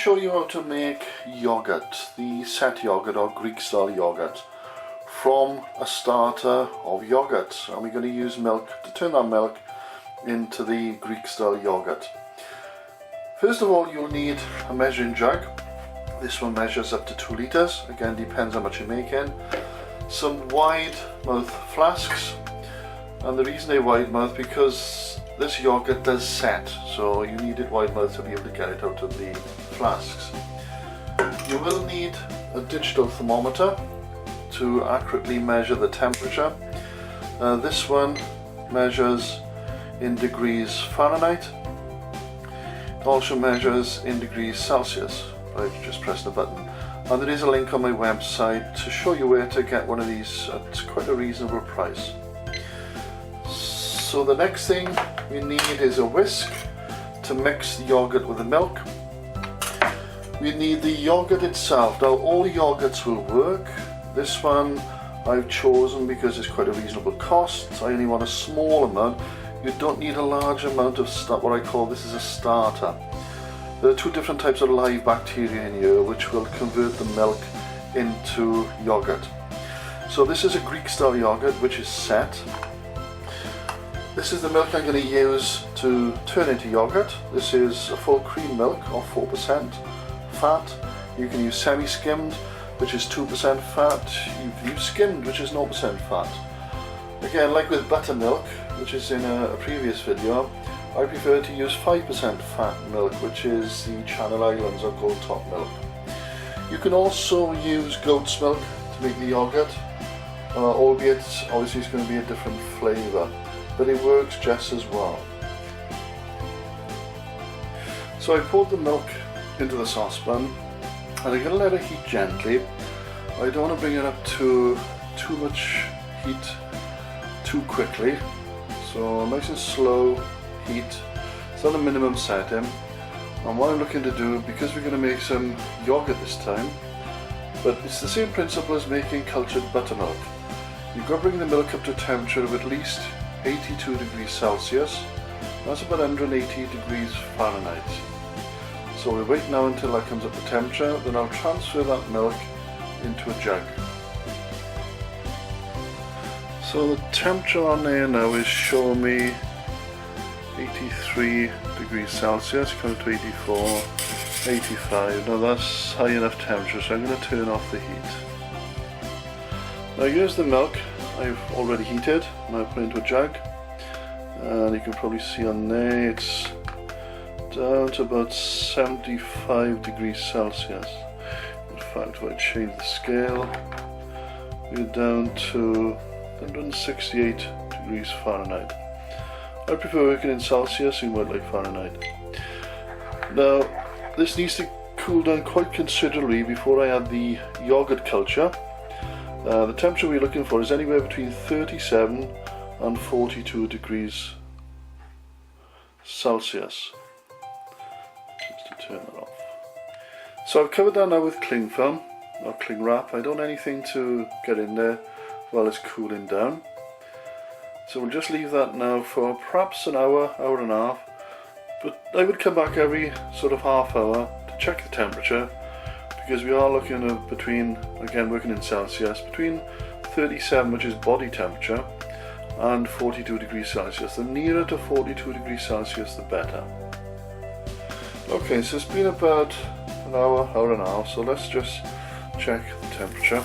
show you how to make yogurt, the set yogurt or Greek style yogurt, from a starter of yogurt. And we're going to use milk to turn that milk into the Greek style yogurt. First of all, you'll need a measuring jug. This one measures up to 2 litres, again depends how much you're making. Some wide mouth flasks, and the reason they're wide mouth because this yogurt does set, so you need it wide mouth to be able to get it out of the flasks. You will need a digital thermometer to accurately measure the temperature. This one measures in degrees Fahrenheit. It also measures in degrees Celsius by just pressing the button. And there is a link on my website to show you where to get one of these at quite a reasonable price. So the next thing we need is a whisk to mix the yogurt with the milk. We need the yogurt itself. Now all yogurts will work. This one I've chosen because it's quite a reasonable cost. I only want a small amount. You don't need a large amount of what I call this is a starter. There are 2 different types of live bacteria in here which will convert the milk into yogurt. So this is a Greek style yogurt which is set. This is the milk I'm going to use to turn into yogurt. This is a full cream milk of 4% fat. You can use semi-skimmed, which is 2% fat. You can use skimmed, which is 0% fat. Again, like with buttermilk, which is in a previous video, I prefer to use 5% fat milk, which is the Channel Islands or Gold Top milk. You can also use goat's milk to make the yogurt, albeit obviously it's going to be a different flavour, but it works just as well. So I poured the milk into the saucepan and I'm going to let it heat gently. I don't want to bring it up to too much heat too quickly, so nice and slow heat. It's on a minimum setting, and what I'm looking to do, because we're going to make some yogurt this time, but it's the same principle as making cultured buttermilk. You've got to bring the milk up to a temperature of at least 82 degrees Celsius. That's about 180 degrees Fahrenheit. So we'll wait now until that comes up to temperature, then I'll transfer that milk into a jug. So the temperature on there now is showing me 83 degrees Celsius, comes to 84, 85. Now that's high enough temperature, so I'm going to turn off the heat. Now here's the milk I've already heated, and I've put it into a jug, and you can probably see on there it's down to about 75 degrees Celsius. In fact, if I change the scale, we're down to 168 degrees Fahrenheit. I prefer working in Celsius and won't like Fahrenheit. Now, this needs to cool down quite considerably before I add the yogurt culture. The temperature we're looking for is anywhere between 37 and 42 degrees Celsius. Just to turn that off. So I've covered that now with cling film or cling wrap. I don't want anything to get in there while it's cooling down. So we'll just leave that now for perhaps an hour, hour and a half. But I would come back every sort of half hour to check the temperature, because we are looking at between, again working in Celsius, between 37, which is body temperature, and 42 degrees Celsius. The nearer to 42 degrees Celsius, the better. Okay, so it's been about an hour, hour and a half, so let's just check the temperature.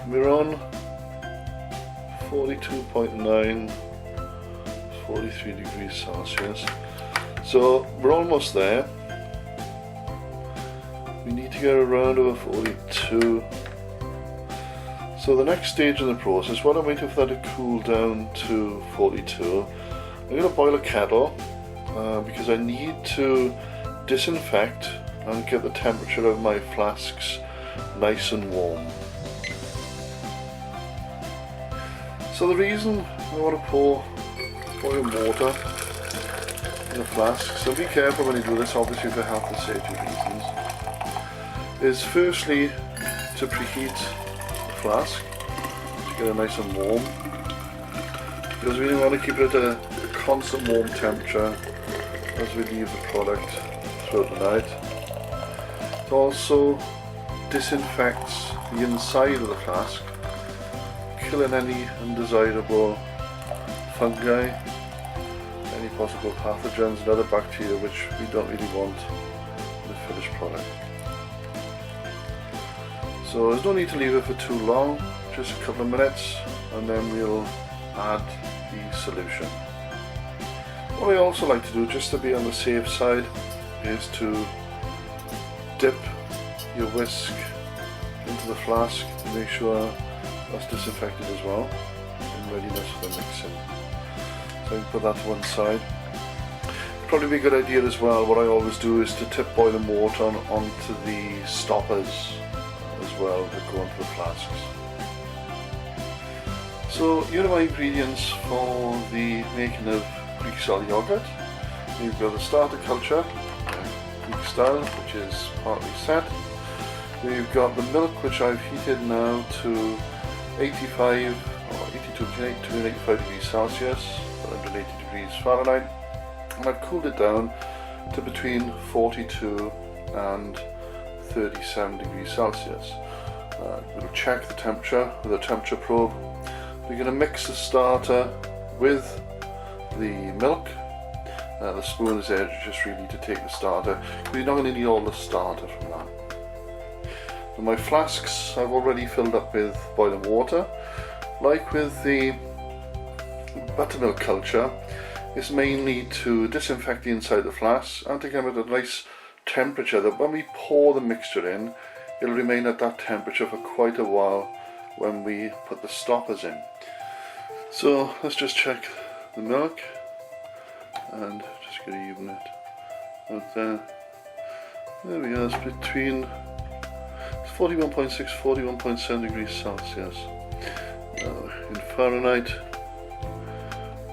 We're on 42.9, 43 degrees Celsius. So we're almost there. We need to get around over 42. So the next stage in the process, while I'm waiting for that to cool down to 42, I'm going to boil a kettle because I need to disinfect and get the temperature of my flasks nice and warm. So the reason I want to pour boiled water in the flask, so be careful when you do this, obviously for health and safety reasons, is firstly to preheat the flask to get it nice and warm, because we want to keep it at a constant warm temperature as we leave the product throughout the night. It also disinfects the inside of the flask, killing any undesirable fungi, any possible pathogens and other bacteria which we don't really want in the finished product. So there's no need to leave it for too long, just a couple of minutes, and then we'll add the solution. What I also like to do, just to be on the safe side, is to dip your whisk into the flask to make sure that's disinfected as well, in readiness for the mixing. So I can put that to one side. Probably be a good idea as well, what I always do is to tip boiling water onto the stoppers as well that go into the flasks. So here are my ingredients for the making of Greek style yogurt. You've got the starter culture, Greek style, which is partly set. We've got the milk, which I've heated now to 85 or 82 to 85 degrees Celsius, 180 degrees Fahrenheit, and I've cooled it down to between 42 and 37 degrees Celsius. We'll check the temperature with a temperature probe. We're going to mix the starter with the milk. The spoon is there just really to take the starter, because you're not going to need all the starter from that. And my flasks I've already filled up with boiling water. Like with the buttermilk culture, it's mainly to disinfect the inside of the flask and to give it a nice temperature that when we pour the mixture in, it'll remain at that temperature for quite a while when we put the stoppers in. So let's just check the milk and just get even it out there. There we go, it's between 41.6, 41.7 degrees Celsius. In Fahrenheit,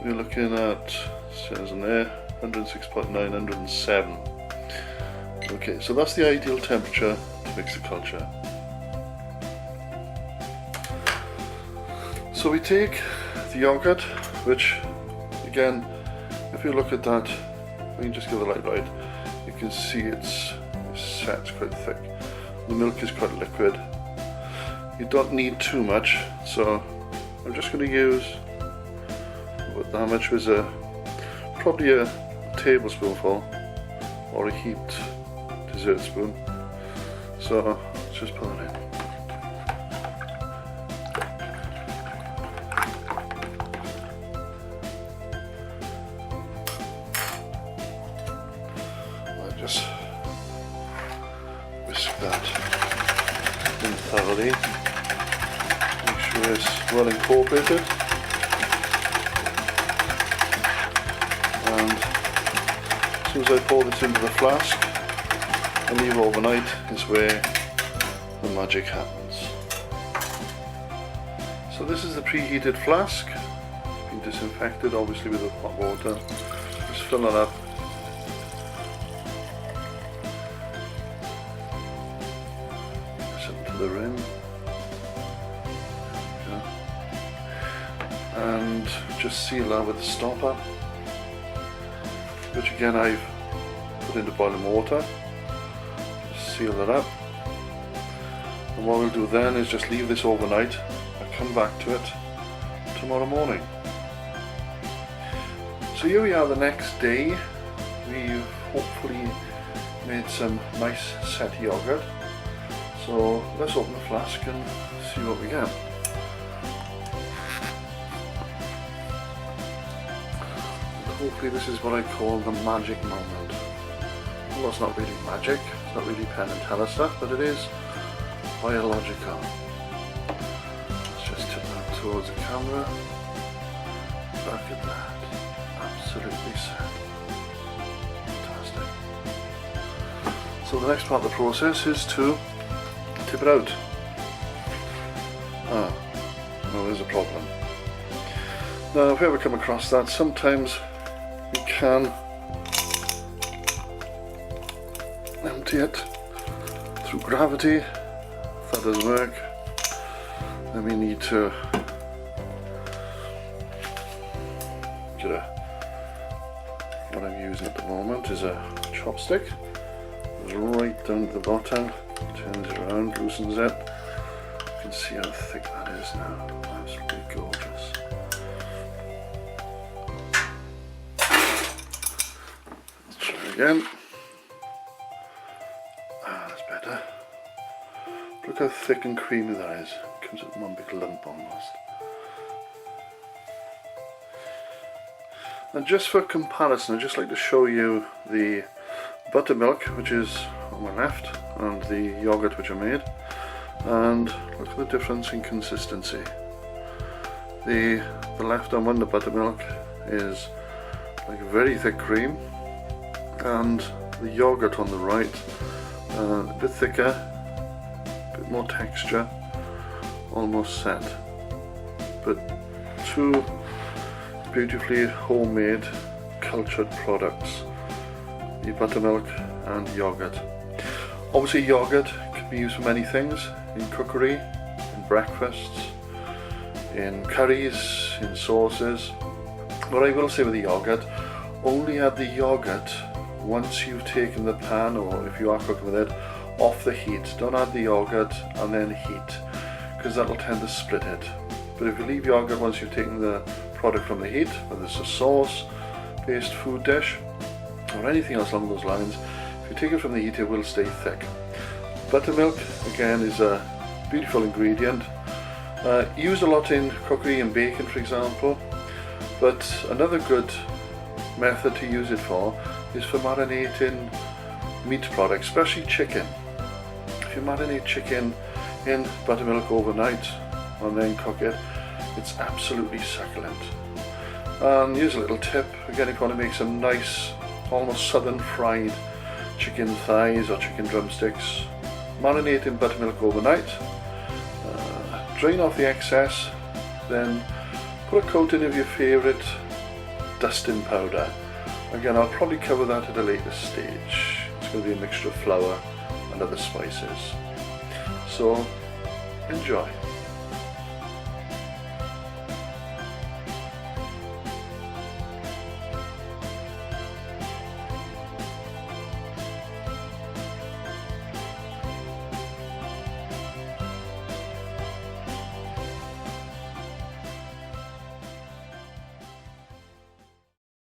we're looking at, says in there, 106.9, 107. Okay, so that's the ideal temperature to mix the culture. So we take the yogurt, which again, if you look at that, we can just give the light right, you can see it's set, it's quite thick. The milk is quite liquid. You don't need too much, so I'm just going to use how much was probably a tablespoonful or a heaped dessert spoon. So let's just put it in. Just whisk that in thoroughly, make sure it's well incorporated, and as soon as I pour this into the flask and leave overnight is where the magic happens. So this is the preheated flask, it's been disinfected obviously with the hot water. Just fill it up. To the rim, and just seal that with the stopper, which again I've put into boiling water. Just seal that up, and what we'll do then is just leave this overnight and come back to it tomorrow morning. So here we are the next day. We've hopefully made some nice set yogurt. So let's open the flask and see what we get. And hopefully this is what I call the magic moment. Well, it's not really magic, it's not really Penn and Teller stuff, but it is biological. Let's just tip that towards the camera. Look at that. Absolutely set. Fantastic. So the next part of the process is to tip it out. No, there's a problem. Now, if you ever come across that, sometimes you can empty it through gravity If that doesn't work, then we need to get what I'm using at the moment is a chopstick. Goes right down to the bottom, turns it around, loosens it. You can see how thick that is now. Absolutely gorgeous. Let's try again. That's better. Look how thick and creamy that is. It comes with one big lump almost. And just for comparison, I'd just like to show you the buttermilk, which is on my left, and the yogurt which I made, and look at the difference in consistency. The left one, the buttermilk, is like a very thick cream, and the yogurt on the right, a bit thicker, a bit more texture, almost set. But two beautifully homemade cultured products, the buttermilk and yogurt. Obviously yogurt can be used for many things, in cookery, in breakfasts, in curries, in sauces. But I will say with the yogurt, only add the yogurt once you've taken the pan, or if you are cooking with it, off the heat. Don't add the yogurt and then heat, because that'll tend to split it. But if you leave yogurt once you've taken the product from the heat, whether it's a sauce based food dish or anything else along those lines, if you take it from the heat it will stay thick. Buttermilk again is a beautiful ingredient, used a lot in cookery and baking for example, but another good method to use it for is for marinating meat products, especially chicken. If you marinate chicken in buttermilk overnight and then cook it, it's absolutely succulent. And here's a little tip, again, if you want to make some nice, almost southern fried chicken thighs or chicken drumsticks, marinate in buttermilk overnight, drain off the excess, then put a coating of your favourite dusting powder. Again, I'll probably cover that at a later stage. It's going to be a mixture of flour and other spices. So, enjoy.